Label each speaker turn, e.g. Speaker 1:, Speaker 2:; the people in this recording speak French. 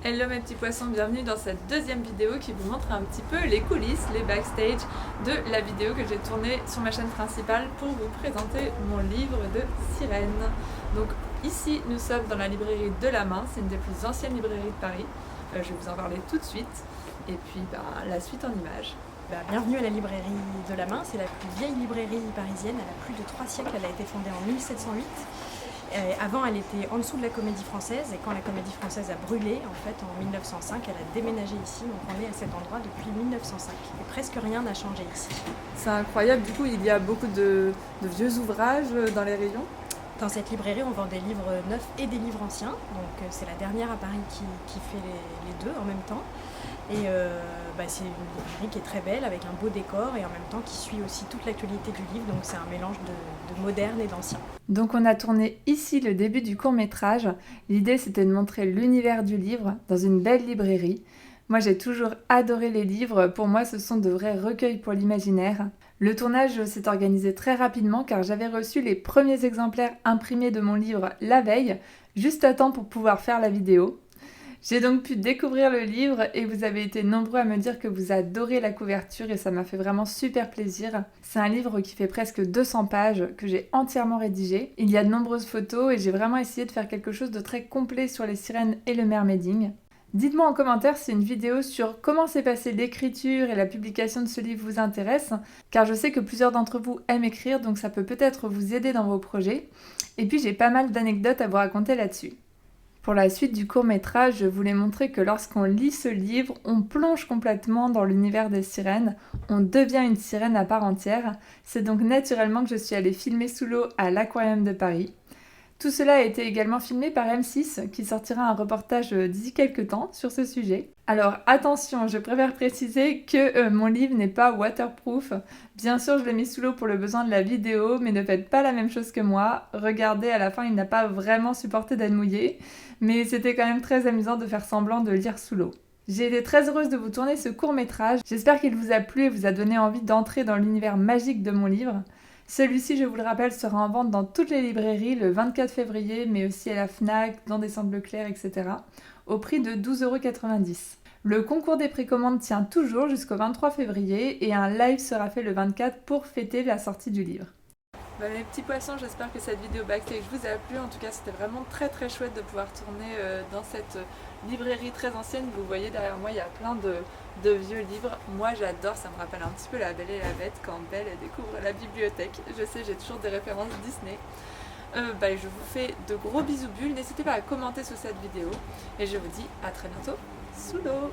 Speaker 1: Hello mes petits poissons, bienvenue dans cette deuxième vidéo qui vous montre un petit peu les coulisses, les backstage de la vidéo que j'ai tournée sur ma chaîne principale pour vous présenter mon livre de sirènes. Donc ici nous sommes dans la librairie de la Main, c'est une des plus anciennes librairies de Paris. Je vais vous en parler tout de suite et puis la suite en images.
Speaker 2: Bienvenue à la librairie de la Main, c'est la plus vieille librairie parisienne, elle a plus de 3 siècles, elle a été fondée en 1708. Avant, elle était en dessous de la Comédie Française, et quand la Comédie Française a brûlé, en fait, en 1905, elle a déménagé ici, donc on est à cet endroit depuis 1905. Et presque rien n'a changé ici.
Speaker 1: C'est incroyable, du coup il y a beaucoup de vieux ouvrages dans les rayons.
Speaker 2: Dans cette librairie, on vend des livres neufs et des livres anciens, donc c'est la dernière à Paris qui fait les deux en même temps. Et c'est une librairie qui est très belle, avec un beau décor et en même temps qui suit aussi toute l'actualité du livre, donc c'est un mélange de moderne et d'ancien.
Speaker 1: Donc on a tourné ici le début du court-métrage. L'idée c'était de montrer l'univers du livre dans une belle librairie. Moi j'ai toujours adoré les livres, pour moi ce sont de vrais recueils pour l'imaginaire. Le tournage s'est organisé très rapidement car j'avais reçu les premiers exemplaires imprimés de mon livre la veille, juste à temps pour pouvoir faire la vidéo. J'ai donc pu découvrir le livre et vous avez été nombreux à me dire que vous adorez la couverture et ça m'a fait vraiment super plaisir. C'est un livre qui fait presque 200 pages que j'ai entièrement rédigé. Il y a de nombreuses photos et j'ai vraiment essayé de faire quelque chose de très complet sur les sirènes et le mermaiding. Dites-moi en commentaire si une vidéo sur comment s'est passée l'écriture et la publication de ce livre vous intéresse, car je sais que plusieurs d'entre vous aiment écrire, donc ça peut peut-être vous aider dans vos projets. Et puis j'ai pas mal d'anecdotes à vous raconter là-dessus. Pour la suite du court-métrage, je voulais montrer que lorsqu'on lit ce livre, on plonge complètement dans l'univers des sirènes, on devient une sirène à part entière. C'est donc naturellement que je suis allée filmer sous l'eau à l'Aquarium de Paris. Tout cela a été également filmé par M6, qui sortira un reportage d'ici quelques temps sur ce sujet. Alors attention, je préfère préciser que mon livre n'est pas waterproof. Bien sûr, je l'ai mis sous l'eau pour le besoin de la vidéo, mais ne faites pas la même chose que moi. Regardez, à la fin, il n'a pas vraiment supporté d'être mouillé, mais c'était quand même très amusant de faire semblant de lire sous l'eau. J'ai été très heureuse de vous tourner ce court-métrage. J'espère qu'il vous a plu et vous a donné envie d'entrer dans l'univers magique de mon livre. Celui-ci, je vous le rappelle, sera en vente dans toutes les librairies le 24 février, mais aussi à la Fnac, dans des Centres Leclerc, etc., au prix de 12,90 €. Le concours des précommandes tient toujours jusqu'au 23 février et un live sera fait le 24 pour fêter la sortie du livre. Mes petits poissons, j'espère que cette vidéo backstage vous a plu. En tout cas, c'était vraiment très chouette de pouvoir tourner dans cette librairie très ancienne. Vous voyez derrière moi, il y a plein de vieux livres. Moi, j'adore, ça me rappelle un petit peu La Belle et la Bête quand Belle découvre la bibliothèque. Je sais, j'ai toujours des références Disney. Je vous fais de gros bisous bulles. N'hésitez pas à commenter sous cette vidéo et je vous dis à très bientôt sous l'eau.